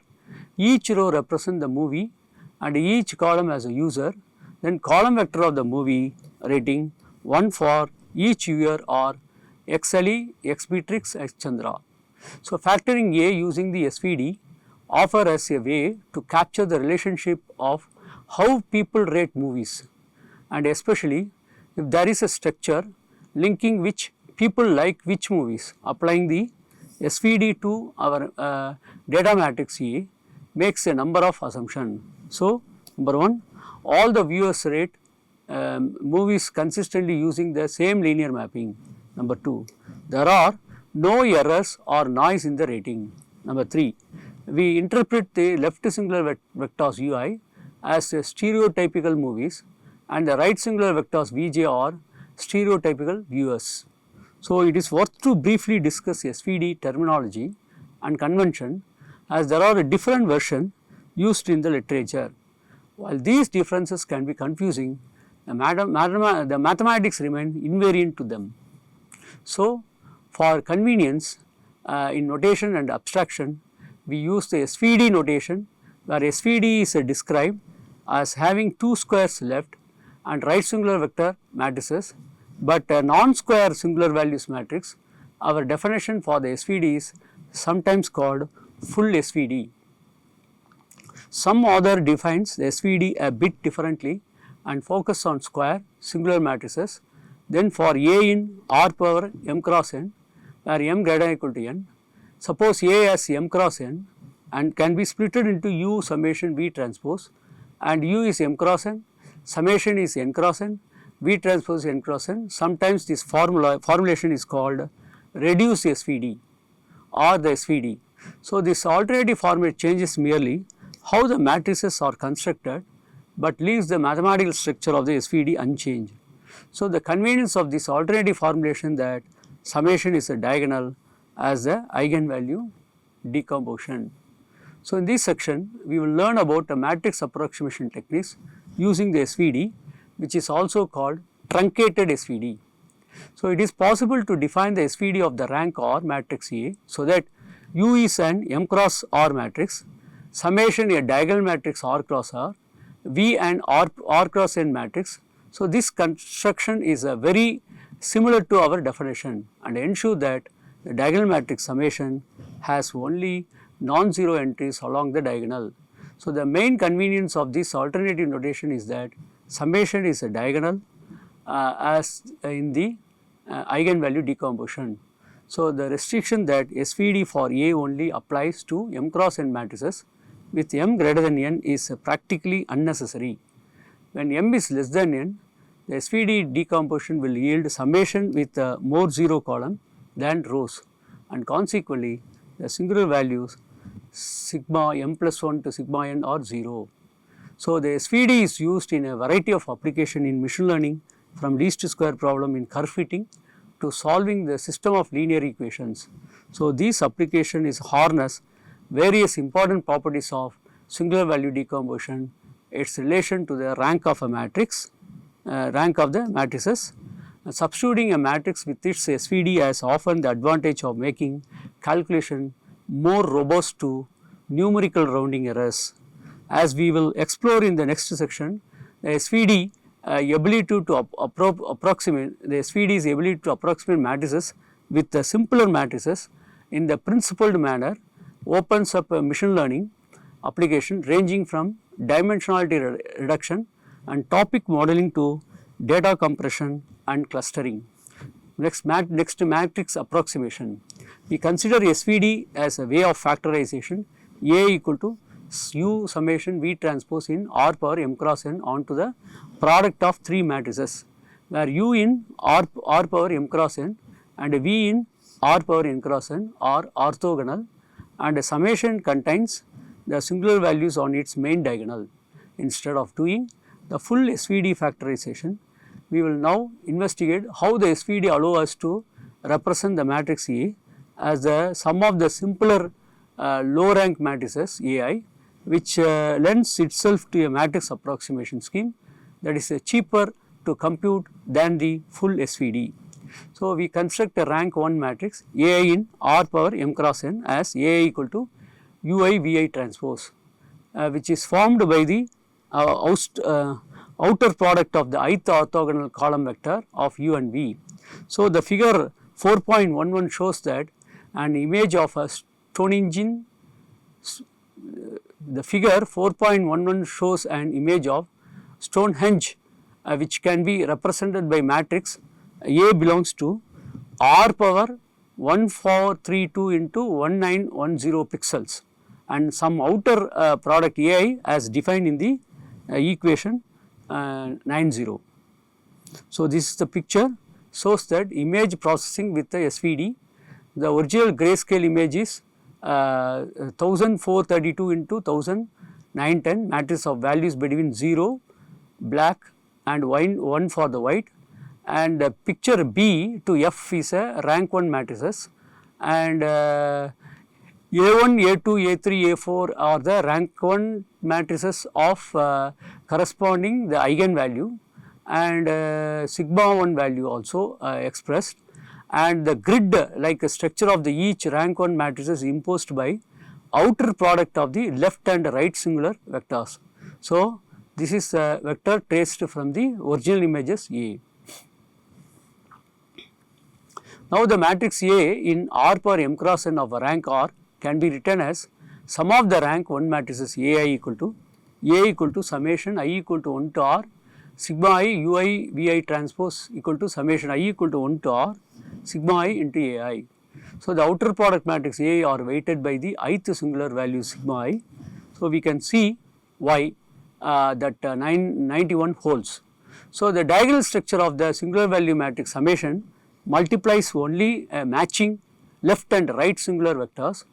Speaker 2: Each row represents the movie and each column as a user. Then column vector of the movie rating, one for each viewer or XLE, X Beatrix, X Chandra. So, factoring A using the SVD offer us a way to capture the relationship of how people rate movies, and especially if there is a structure linking which people like which movies. Applying the SVD to our data matrix A makes a number of assumptions. So, number 1, all the viewers rate movies consistently using the same linear mapping. Number 2, there are no errors or noise in the rating. Number 3, we interpret the left singular vectors Ui as stereotypical movies and the right singular vectors Vj are stereotypical viewers. So, it is worth to briefly discuss SVD terminology and convention, as there are a different version used in the literature. While these differences can be confusing, the mathematics remain invariant to them. So, for convenience in notation and abstraction, we use the SVD notation, where SVD is described as having 2 squares left and right singular vector matrices, but a non-square singular values matrix. Our definition for the SVD is sometimes called full SVD. Some author defines the SVD a bit differently and focus on square singular matrices. Then for A in R power m cross n, where m greater than or equal to n, suppose A as m cross n and can be splitted into U summation V transpose, and U is m cross n, summation is n cross n, V transpose n cross n. Sometimes this formulation is called reduced SVD or the SVD. So, this alternative format changes merely how the matrices are constructed, but leaves the mathematical structure of the SVD unchanged. So, the convenience of this alternative formulation that summation is a diagonal as the eigenvalue decomposition. So, in this section we will learn about the matrix approximation techniques using the SVD, which is also called truncated SVD. So, it is possible to define the SVD of the rank R matrix A, so that U is an m cross R matrix, summation a diagonal matrix R cross R, V and R cross n matrix. So, this construction is very similar to our definition and ensure that the diagonal matrix summation has only non-zero entries along the diagonal. So, the main convenience of this alternative notation is that summation is a diagonal as in the eigenvalue decomposition. So, the restriction that SVD for A only applies to m cross n matrices with m greater than n is practically unnecessary. When m is less than n, the SVD decomposition will yield summation with more 0 column than rows, and consequently the singular values sigma m plus 1 to sigma n are 0. So, the SVD is used in a variety of application in machine learning, from least square problem in curve fitting to solving the system of linear equations. So, this application is harness various important properties of singular value decomposition, its relation to the rank of a matrix, rank of the matrices. Substituting a matrix with its SVD has often the advantage of making calculation more robust to numerical rounding errors. As we will explore in the next section, the SVD ability to approximate the SVD's ability to approximate matrices with the simpler matrices in the principled manner opens up a machine learning application ranging from dimensionality reduction and topic modeling to data compression and clustering. Next matrix approximation. We consider SVD as a way of factorization A equal to U summation V transpose in R power m cross n onto the product of 3 matrices, where U in R power m cross n and V in R power n cross n are orthogonal, and a summation contains the singular values on its main diagonal. Instead of doing the full SVD factorization, we will now investigate how the SVD allows us to represent the matrix A as the sum of the simpler low rank matrices AI, which lends itself to a matrix approximation scheme that is cheaper to compute than the full SVD. So, we construct a rank 1 matrix AI in R power m cross n as AI equal to Ui Vi transpose, which is formed by the outer product of the ith orthogonal column vector of U and V. So, the figure 4.11 shows that an image of a Stonehenge, the figure 4.11 shows an image of Stonehenge which can be represented by matrix A belongs to R power 1432 into 1910 pixels and some outer product AI as defined in the equation 90. So, this is the picture shows that image processing with the SVD, the original grayscale image is 1432 into 1910 matrix of values between 0, black and 1 for the white, and picture B to F is a rank 1 matrices, and A1, A2, A3, A4 are the rank 1 matrices of corresponding the eigenvalue, and sigma 1 value also expressed, and the grid like a structure of the each rank 1 matrices imposed by outer product of the left and right singular vectors. So, this is a vector traced from the original images A. Now, the matrix A in R power m cross n of a rank R can be written as sum of the rank 1 matrices AI equal to summation I equal to 1 to R sigma I Ui Vi transpose equal to summation I equal to 1 to R sigma I into AI. So, the outer product matrix A are weighted by the ith singular value sigma I. So, we can see why that 91 holds. So, the diagonal structure of the singular value matrix summation multiplies only matching left and right singular vectors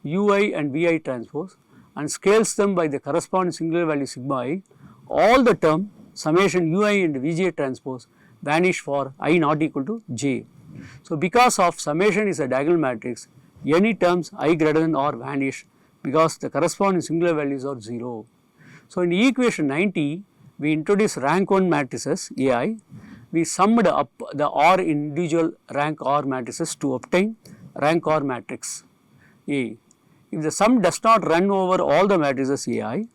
Speaker 2: Ui and Vi transpose and scales them by the corresponding singular value sigma I. All the term summation Ui and Vj transpose vanish for I not equal to j. So, because of summation is a diagonal matrix, any terms I greater than or vanish because the corresponding singular values are 0. So, in equation 90, we introduce rank 1 matrices AI, we summed up the R individual rank R matrices to obtain rank R matrix A. If the sum does not run over all the matrices AI,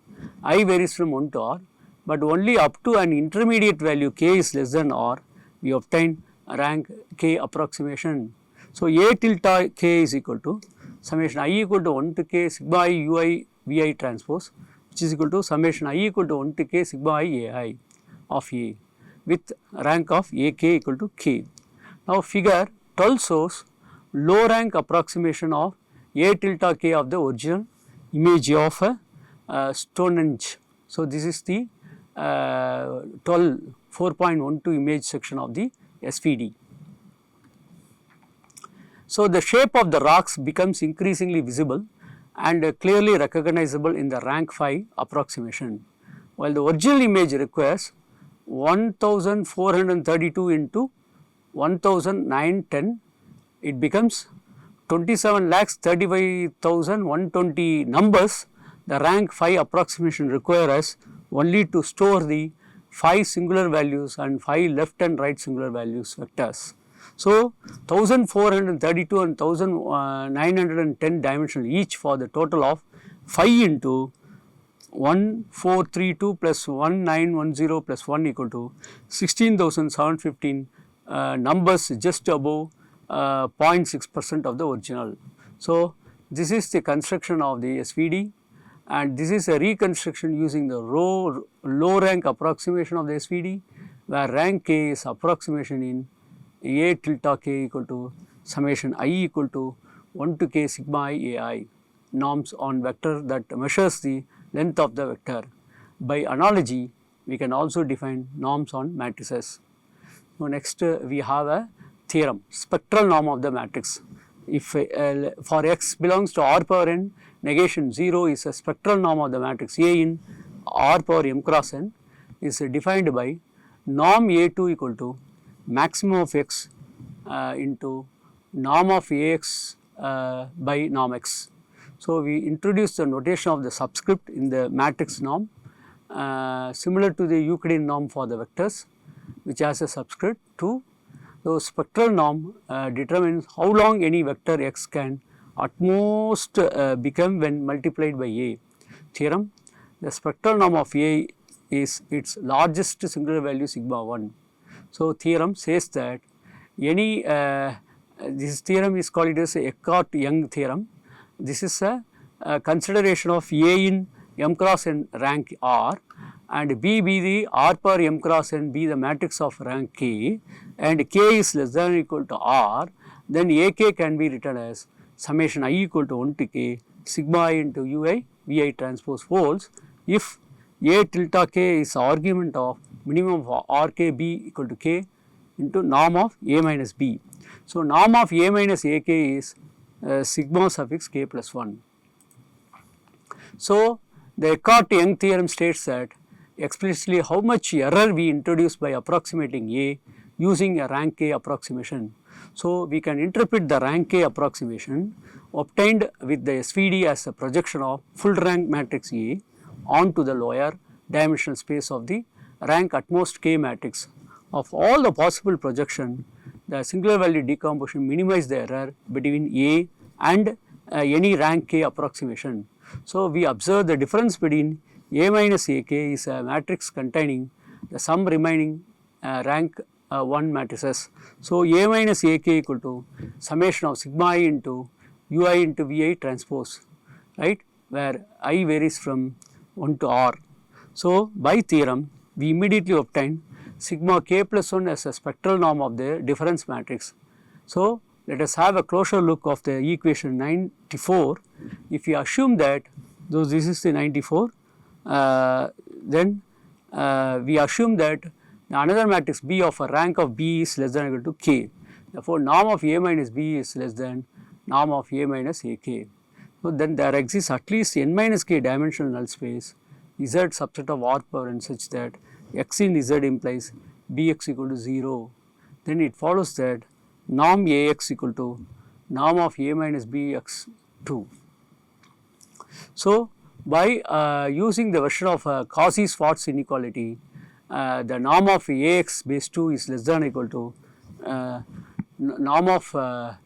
Speaker 2: I varies from 1 to R, but only up to an intermediate value k is less than R, we obtain rank k approximation. So, A tilde k is equal to summation I equal to 1 to k sigma I Ui Vi transpose, which is equal to summation I equal to 1 to k sigma I Ai of A with rank of Ak equal to k. Now, figure 12 shows low rank approximation of A tilde k of the original image of a Stonehenge. So, this is the 4.12 image section of the SVD. So, the shape of the rocks becomes increasingly visible and clearly recognizable in the rank 5 approximation, while the original image requires 1432 into 1910, it becomes 27,35,120 numbers. The rank 5 approximation requires only to store the 5 singular values and 5 left and right singular values vectors. So, 1432 and 1910 dimensional each for the total of 5 into 1432 plus 1910 plus 1 equal to 16,715 numbers just above 0.6% of the original. So, this is the construction of the SVD, and this is a reconstruction using the low rank approximation of the SVD, where rank k is approximation in A tilde k equal to summation I equal to 1 to k sigma I Ai norms on vector that measures the length of the vector. By analogy, we can also define norms on matrices. Now, next we have a theorem, spectral norm of the matrix. If for x belongs to R power n, negation 0 is a spectral norm of the matrix A in R power m cross n is defined by norm A2 equal to maximum of x into norm of Ax by norm x. So, we introduce the notation of the subscript in the matrix norm similar to the Euclidean norm for the vectors, which has a subscript 2. So, spectral norm determines how long any vector x can at most become when multiplied by A. Theorem: the spectral norm of A is its largest singular value sigma 1. So, theorem says that any this theorem is called as Eckart-Young theorem. This is a consideration of A in m cross n rank R and B be the R per m cross n be the matrix of rank K and K is less than or equal to R, then AK can be written as summation I equal to 1 to K sigma I into Ui Vi transpose holds if A tilde K is argument of minimum of RK B equal to K into norm of A minus B. So, norm of A minus AK is sigma suffix K plus 1. So, the Eckart-Young theorem states that explicitly how much error we introduce by approximating A using a rank K approximation. So, we can interpret the rank K approximation obtained with the SVD as a projection of full rank matrix A onto the lower dimensional space of the rank at most K matrix. Of all the possible projection, the singular value decomposition minimize the error between A and any rank K approximation. So, we observe the difference between A minus AK is a matrix containing the sum remaining rank 1 matrices. So, A minus AK equal to summation of sigma I into Ui into Vi transpose, right, where I varies from 1 to R. So, by theorem we immediately obtain sigma K plus 1 as a spectral norm of the difference matrix. So, let us have a closer look of the equation 94. If we assume that, though this is the 94, then we assume that another matrix B of a rank of B is less than or equal to K. Therefore, norm of A minus B is less than norm of A minus AK. So, then there exists at least n minus K dimensional null space Z subset of R power n such that x in Z implies Bx equal to 0. Then it follows that norm Ax equal to norm of A minus Bx 2. So, by using the version of Cauchy-Schwarz inequality, the norm of Ax base 2 is less than or equal to norm of A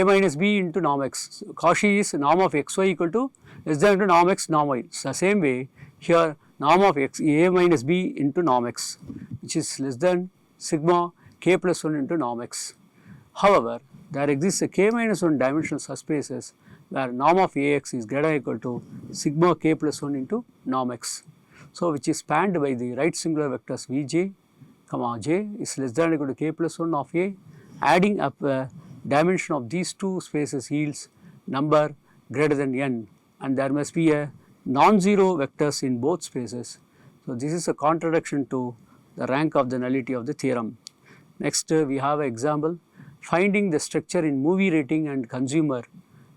Speaker 2: minus B into norm x. Cauchy is norm of xy equal to less than to norm x norm y. So, the same way here norm of x A minus B into norm x, which is less than sigma K plus 1 into norm x. However, there exists a K minus 1 dimensional subspaces where norm of Ax is greater or equal to sigma K plus 1 into norm x. So, which is spanned by the right singular vectors Vj, j is less than or equal to K plus 1 of A. Adding up dimension of these two spaces yields number greater than n, and there must be a non-zero vectors in both spaces. So, this is a contradiction to the rank of the nullity of the theorem. Next, we have an example finding the structure in movie rating and consumer.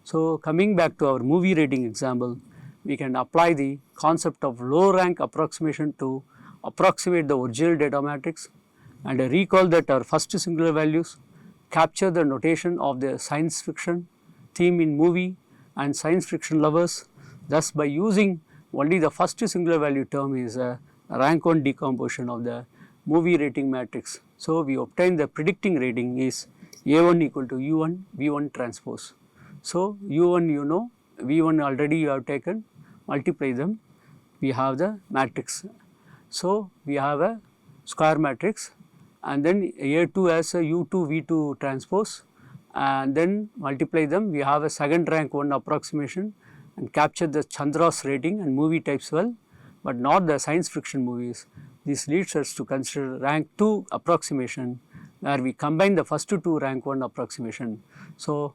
Speaker 2: So, coming back to our movie rating example, we can apply the concept of low rank approximation to approximate the original data matrix and recall that our first singular values capture the notation of the science fiction theme in movie and science fiction lovers. Thus, by using only the first singular value term is a rank 1 decomposition of the movie rating matrix. So, we obtain the predicting rating is A1 equal to U1 V1 transpose. So, U1 you know, V1 already you have taken, multiply them, we have the matrix. So, we have a square matrix and then A2 as a U2 V2 transpose and then multiply them, we have a second rank 1 approximation and capture the Chandra's rating and movie types well, but not the science fiction movies. This leads us to consider rank 2 approximation where we combine the first two rank 1 approximation. So,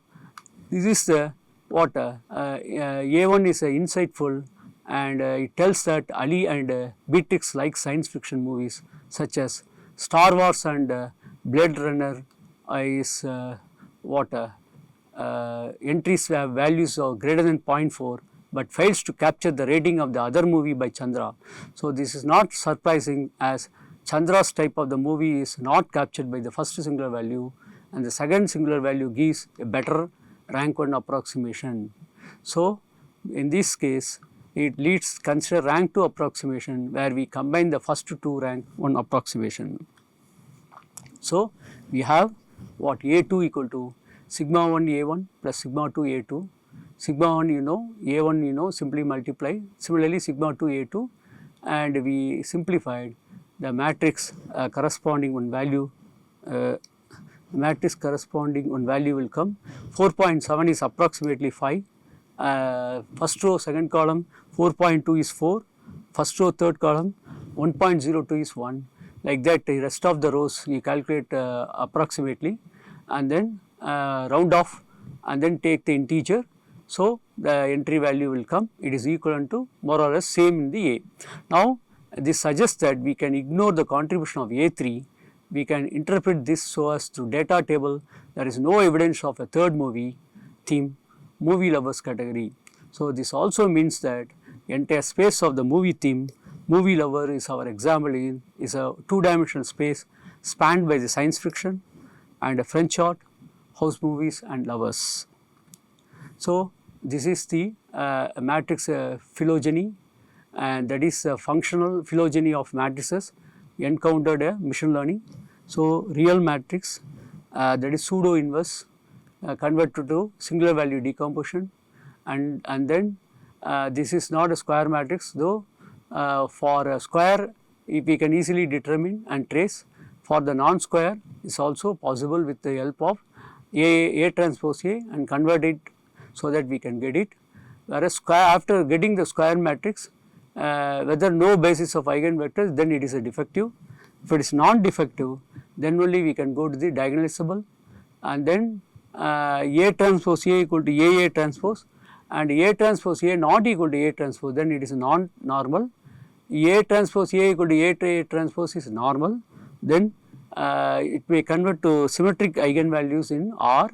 Speaker 2: this is the what A1 is insightful and it tells that Ali and Beatrix like science fiction movies such as Star Wars and Blade Runner is entries have values of greater than 0.4 but fails to capture the rating of the other movie by Chandra. So, this is not surprising as Chandra's type of the movie is not captured by the first singular value and the second singular value gives a better rank 1 approximation. So, in this case it leads consider rank 2 approximation where we combine the first two rank 1 approximation. So, we have what A2 equal to sigma 1 A1 plus sigma 2 A2, sigma 1 you know, A1 you know, simply multiply, similarly sigma 2 A2, and we simplified the matrix corresponding one value, matrix corresponding one value will come 4.7 is approximately 5, first row second column 4.2 is 4, first row third column 1.02 is 1, like that the rest of the rows you calculate approximately and then round off and then take the integer. So, the entry value will come, it is equivalent to more or less same in the A. Now, this suggests that we can ignore the contribution of A3, we can interpret this so as through data table there is no evidence of a third movie theme, movie lovers category. So, this also means that entire space of the movie theme, movie lover is our example in is a 2-dimensional space spanned by the science fiction and a French art, house movies and lovers. So, this is the matrix phylogeny, and that is functional phylogeny of matrices encountered machine learning. So, real matrix that is pseudo inverse converted to singular value decomposition, and then this is not a square matrix, though for a square we can easily determine and trace. For the non-square is also possible with the help of A transpose A and convert it so that we can get it, whereas square after getting the square matrix whether no basis of eigenvectors, then it is a defective. If it is non-defective, then only we can go to the diagonalizable, and then A transpose A equal to A transpose, and A transpose A not equal to A transpose, then it is non-normal. A transpose A equal to A transpose is normal, then it may convert to symmetric eigenvalues in R,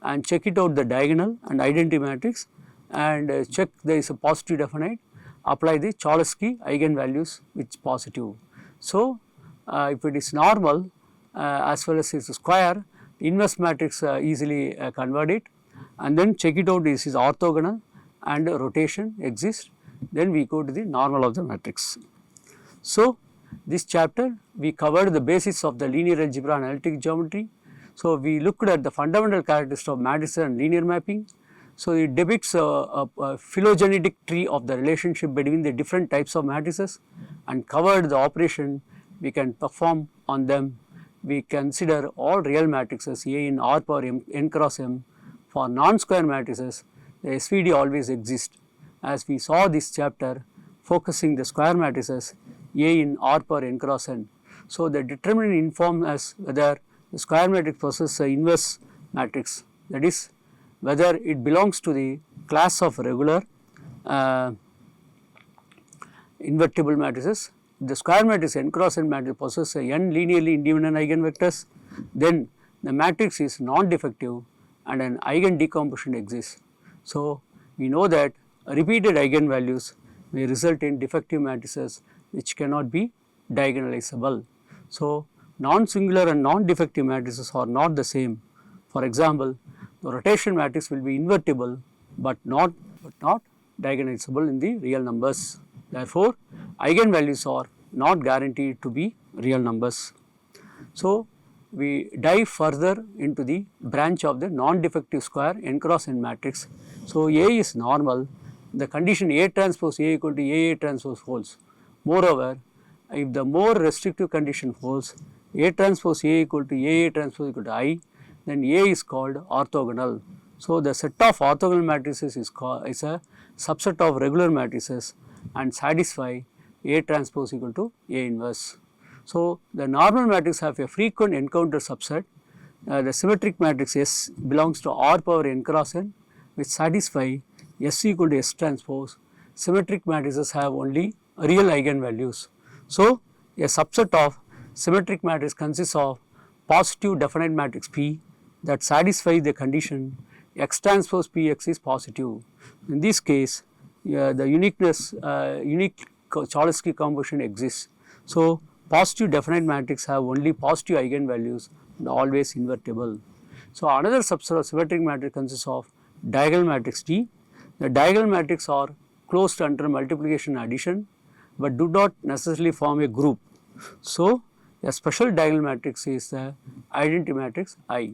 Speaker 2: and check it out the diagonal and identity matrix, and check there is a positive definite, apply the Cholesky eigenvalues which positive. So, if it is normal as well as it is square, inverse matrix easily convert it, and then check it out is orthogonal and rotation exists, then we go to the normal of the matrix. So, this chapter we covered the basis of the linear algebra and analytic geometry. So, we looked at the fundamental characteristics of matrices and linear mapping. So, it depicts a phylogenetic tree of the relationship between the different types of matrices and covered the operation we can perform on them. We consider all real matrices A in R power n cross m. For non-square matrices, the SVD always exists. As we saw this chapter focusing the square matrices A in R power n cross n. So, the determinant informs us whether the square matrix possesses an inverse matrix, that is whether it belongs to the class of regular invertible matrices. If the square matrix n cross n matrix possesses n linearly independent eigenvectors, then the matrix is non-defective and an eigen decomposition exists. So, we know that repeated eigenvalues may result in defective matrices which cannot be diagonalizable. So, non-singular and non-defective matrices are not the same. For example, the rotation matrix will be invertible but not diagonalizable in the real numbers. Therefore, eigenvalues are not guaranteed to be real numbers. So, we dive further into the branch of the non-defective square n cross n matrix. So, A is normal, the condition A transpose A equal to A transpose holds. Moreover, if the more restrictive condition holds, A transpose A equal to A transpose equal to I, then A is called orthogonal. So, the set of orthogonal matrices is a subset of regular matrices and satisfy A transpose equal to A inverse. So, the normal matrix have a frequent encounter subset, the symmetric matrix S belongs to R power n cross n which satisfy S equal to S transpose. Symmetric matrices have only real eigenvalues. So, a subset of symmetric matrix consists of positive definite matrix P that satisfies the condition X transpose Px is positive. In this case, the unique Cholesky decomposition exists. So, positive definite matrix have only positive eigenvalues and always invertible. So, another subset of symmetric matrix consists of diagonal matrix T. The diagonal matrix are closed under multiplication and addition, but do not necessarily form a group. So, a special diagonal matrix is the identity matrix I.